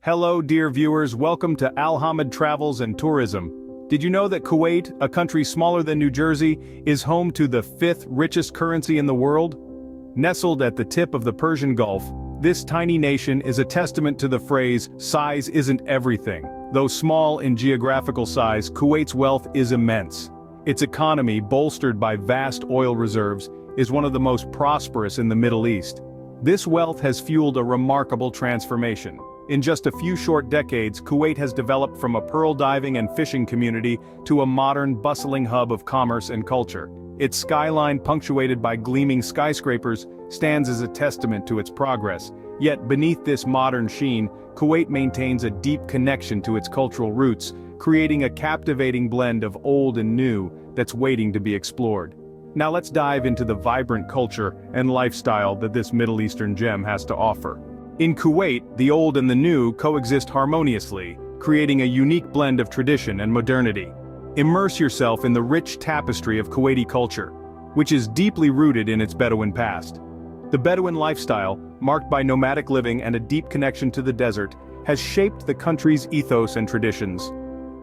Hello dear viewers, welcome to Hammad Travels and Tourism. Did you know that Kuwait, a country smaller than New Jersey, is home to the fifth richest currency in the world? Nestled at the tip of the Persian Gulf, this tiny nation is a testament to the phrase, "size isn't everything." Though small in geographical size, Kuwait's wealth is immense. Its economy, bolstered by vast oil reserves, is one of the most prosperous in the Middle East. This wealth has fueled a remarkable transformation. In just a few short decades, Kuwait has developed from a pearl diving and fishing community to a modern, bustling hub of commerce and culture. Its skyline, punctuated by gleaming skyscrapers, stands as a testament to its progress. Yet beneath this modern sheen, Kuwait maintains a deep connection to its cultural roots, creating a captivating blend of old and new that's waiting to be explored. Now let's dive into the vibrant culture and lifestyle that this Middle Eastern gem has to offer. In Kuwait, the old and the new coexist harmoniously, creating a unique blend of tradition and modernity. Immerse yourself in the rich tapestry of Kuwaiti culture, which is deeply rooted in its Bedouin past. The Bedouin lifestyle, marked by nomadic living and a deep connection to the desert, has shaped the country's ethos and traditions.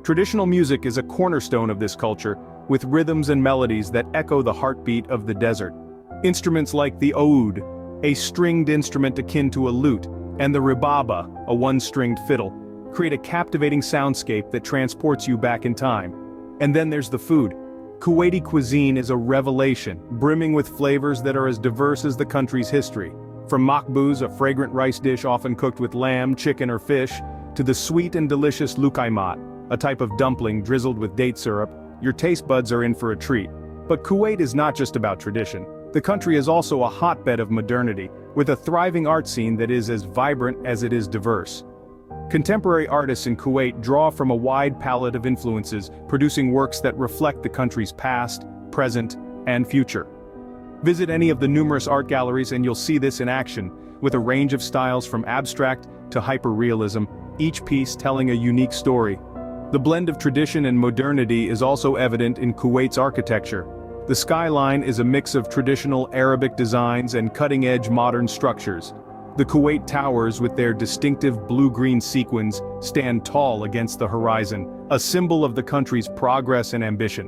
Traditional music is a cornerstone of this culture, with rhythms and melodies that echo the heartbeat of the desert. Instruments like the oud, a stringed instrument akin to a lute, and the ribaba, a one-stringed fiddle, create a captivating soundscape that transports you back in time. And then there's the food. Kuwaiti cuisine is a revelation, brimming with flavors that are as diverse as the country's history. From makbuz, a fragrant rice dish often cooked with lamb, chicken or fish, to the sweet and delicious lukaimat, a type of dumpling drizzled with date syrup, your taste buds are in for a treat. But Kuwait is not just about tradition. The country is also a hotbed of modernity, with a thriving art scene that is as vibrant as it is diverse. Contemporary artists in Kuwait draw from a wide palette of influences, producing works that reflect the country's past, present, and future. Visit any of the numerous art galleries and you'll see this in action, with a range of styles from abstract to hyperrealism, each piece telling a unique story. The blend of tradition and modernity is also evident in Kuwait's architecture. The skyline is a mix of traditional Arabic designs and cutting-edge modern structures. The Kuwait towers with their distinctive blue-green sequins stand tall against the horizon, a symbol of the country's progress and ambition.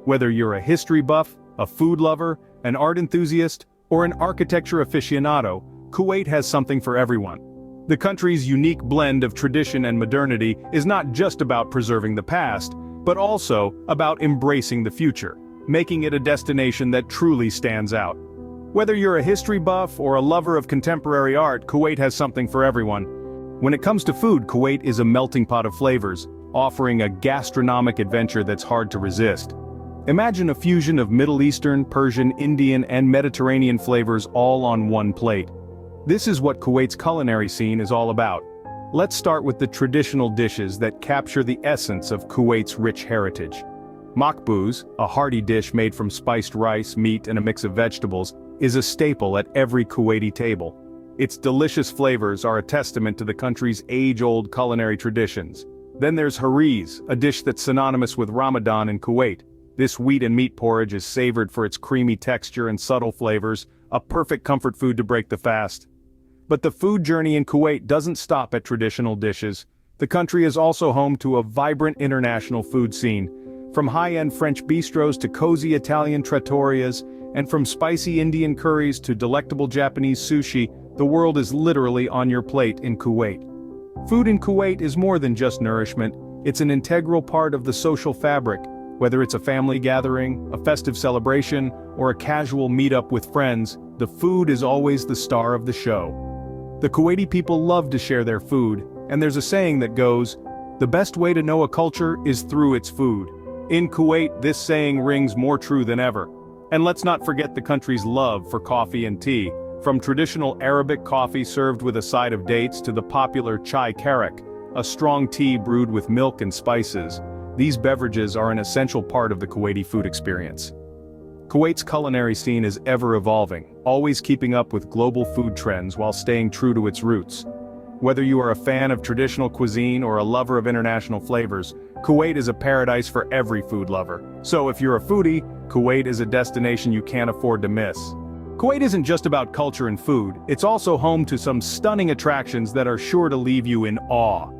Whether you're a history buff, a food lover, an art enthusiast, or an architecture aficionado, Kuwait has something for everyone. The country's unique blend of tradition and modernity is not just about preserving the past, but also about embracing the future, making it a destination that truly stands out. Whether you're a history buff or a lover of contemporary art, Kuwait has something for everyone. When it comes to food, Kuwait is a melting pot of flavors, offering a gastronomic adventure that's hard to resist. Imagine a fusion of Middle Eastern, Persian, Indian, and Mediterranean flavors all on one plate. This is what Kuwait's culinary scene is all about. Let's start with the traditional dishes that capture the essence of Kuwait's rich heritage. Makbuz, a hearty dish made from spiced rice, meat, and a mix of vegetables, is a staple at every Kuwaiti table. Its delicious flavors are a testament to the country's age-old culinary traditions. Then there's hariz, a dish that's synonymous with Ramadan in Kuwait. This wheat and meat porridge is savored for its creamy texture and subtle flavors, a perfect comfort food to break the fast. But the food journey in Kuwait doesn't stop at traditional dishes. The country is also home to a vibrant international food scene. From high-end French bistros to cozy Italian trattorias, and from spicy Indian curries to delectable Japanese sushi, the world is literally on your plate in Kuwait. Food in Kuwait is more than just nourishment, it's an integral part of the social fabric. Whether it's a family gathering, a festive celebration, or a casual meetup with friends, the food is always the star of the show. The Kuwaiti people love to share their food, and there's a saying that goes, "The best way to know a culture is through its food." In Kuwait, this saying rings more true than ever. And let's not forget the country's love for coffee and tea. From traditional Arabic coffee served with a side of dates to the popular chai karak, a strong tea brewed with milk and spices, these beverages are an essential part of the Kuwaiti food experience. Kuwait's culinary scene is ever evolving, always keeping up with global food trends while staying true to its roots. Whether you are a fan of traditional cuisine or a lover of international flavors, Kuwait is a paradise for every food lover. So if you're a foodie, Kuwait is a destination you can't afford to miss. Kuwait isn't just about culture and food, it's also home to some stunning attractions that are sure to leave you in awe.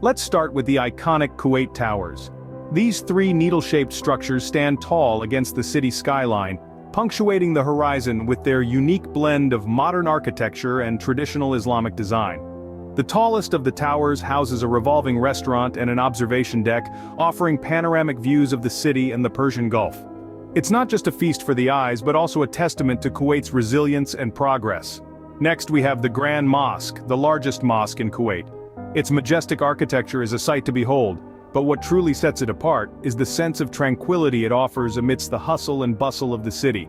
Let's start with the iconic Kuwait Towers. These three needle-shaped structures stand tall against the city skyline, punctuating the horizon with their unique blend of modern architecture and traditional Islamic design. The tallest of the towers houses a revolving restaurant and an observation deck, offering panoramic views of the city and the Persian Gulf. It's not just a feast for the eyes but also a testament to Kuwait's resilience and progress. Next we have the Grand Mosque, the largest mosque in Kuwait. Its majestic architecture is a sight to behold, but what truly sets it apart is the sense of tranquility it offers amidst the hustle and bustle of the city.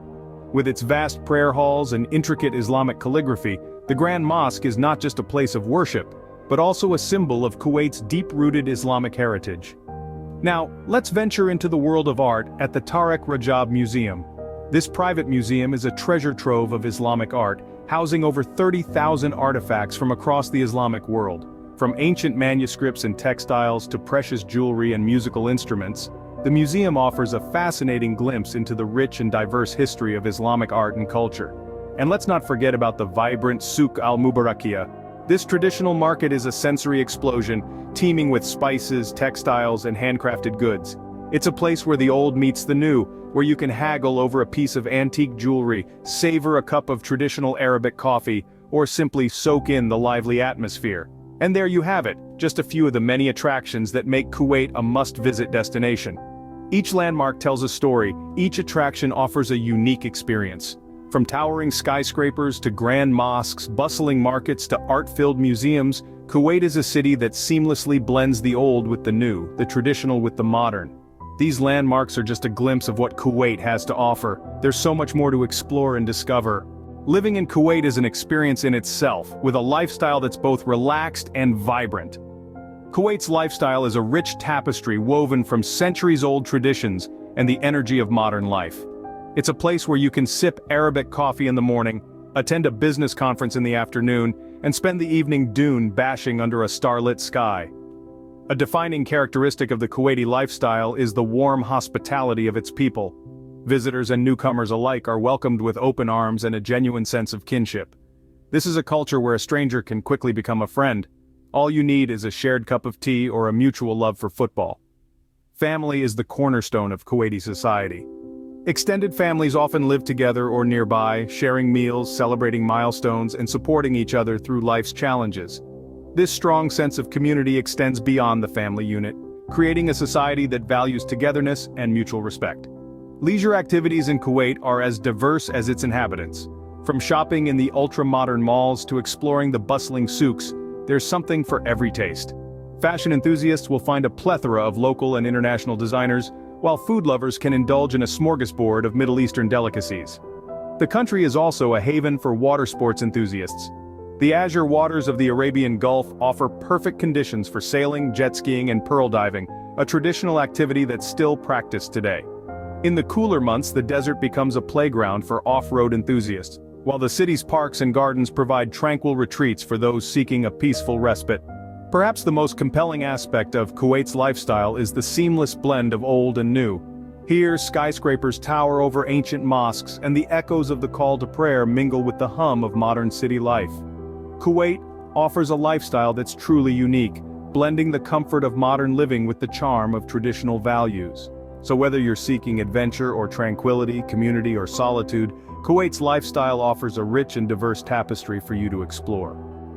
With its vast prayer halls and intricate Islamic calligraphy, the Grand Mosque is not just a place of worship, but also a symbol of Kuwait's deep-rooted Islamic heritage. Now, let's venture into the world of art at the Tariq Rajab Museum. This private museum is a treasure trove of Islamic art, housing over 30,000 artifacts from across the Islamic world. From ancient manuscripts and textiles to precious jewelry and musical instruments, the museum offers a fascinating glimpse into the rich and diverse history of Islamic art and culture. And let's not forget about the vibrant Souk al-Mubarakiyah. This traditional market is a sensory explosion, teeming with spices, textiles, and handcrafted goods. It's a place where the old meets the new, where you can haggle over a piece of antique jewelry, savor a cup of traditional Arabic coffee, or simply soak in the lively atmosphere. And there you have it, just a few of the many attractions that make Kuwait a must-visit destination. Each landmark tells a story, each attraction offers a unique experience. From towering skyscrapers to grand mosques, bustling markets to art-filled museums, Kuwait is a city that seamlessly blends the old with the new, the traditional with the modern. These landmarks are just a glimpse of what Kuwait has to offer. There's so much more to explore and discover. Living in Kuwait is an experience in itself, with a lifestyle that's both relaxed and vibrant. Kuwait's lifestyle is a rich tapestry woven from centuries-old traditions and the energy of modern life. It's a place where you can sip Arabic coffee in the morning, attend a business conference in the afternoon, and spend the evening dune bashing under a starlit sky. A defining characteristic of the Kuwaiti lifestyle is the warm hospitality of its people. Visitors and newcomers alike are welcomed with open arms and a genuine sense of kinship. This is a culture where a stranger can quickly become a friend. All you need is a shared cup of tea or a mutual love for football. Family is the cornerstone of Kuwaiti society. Extended families often live together or nearby, sharing meals, celebrating milestones, and supporting each other through life's challenges. This strong sense of community extends beyond the family unit, creating a society that values togetherness and mutual respect. Leisure activities in Kuwait are as diverse as its inhabitants. From shopping in the ultra-modern malls to exploring the bustling souks, there's something for every taste. Fashion enthusiasts will find a plethora of local and international designers, while food lovers can indulge in a smorgasbord of Middle Eastern delicacies. The country is also a haven for water sports enthusiasts. The azure waters of the Arabian Gulf offer perfect conditions for sailing, jet skiing, and pearl diving, a traditional activity that's still practiced today. In the cooler months, the desert becomes a playground for off-road enthusiasts, while the city's parks and gardens provide tranquil retreats for those seeking a peaceful respite. Perhaps the most compelling aspect of Kuwait's lifestyle is the seamless blend of old and new. Here, skyscrapers tower over ancient mosques, and the echoes of the call to prayer mingle with the hum of modern city life. Kuwait offers a lifestyle that's truly unique, blending the comfort of modern living with the charm of traditional values. So whether you're seeking adventure or tranquility, community or solitude, Kuwait's lifestyle offers a rich and diverse tapestry for you to explore.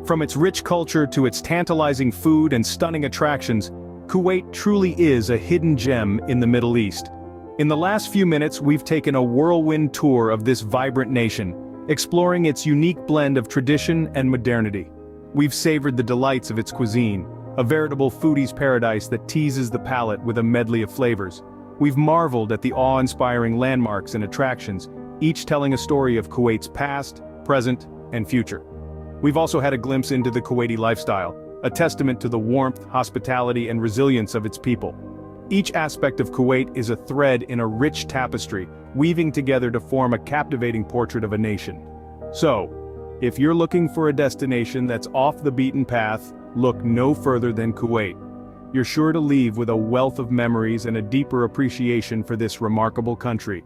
From its rich culture to its tantalizing food and stunning attractions, Kuwait truly is a hidden gem in the Middle East. In the last few minutes, we've taken a whirlwind tour of this vibrant nation, exploring its unique blend of tradition and modernity. We've savored the delights of its cuisine, a veritable foodie's paradise that teases the palate with a medley of flavors. We've marveled at the awe-inspiring landmarks and attractions, each telling a story of Kuwait's past, present, and future. We've also had a glimpse into the Kuwaiti lifestyle, a testament to the warmth, hospitality, and resilience of its people. Each aspect of Kuwait is a thread in a rich tapestry, weaving together to form a captivating portrait of a nation. So, if you're looking for a destination that's off the beaten path, look no further than Kuwait. You're sure to leave with a wealth of memories and a deeper appreciation for this remarkable country.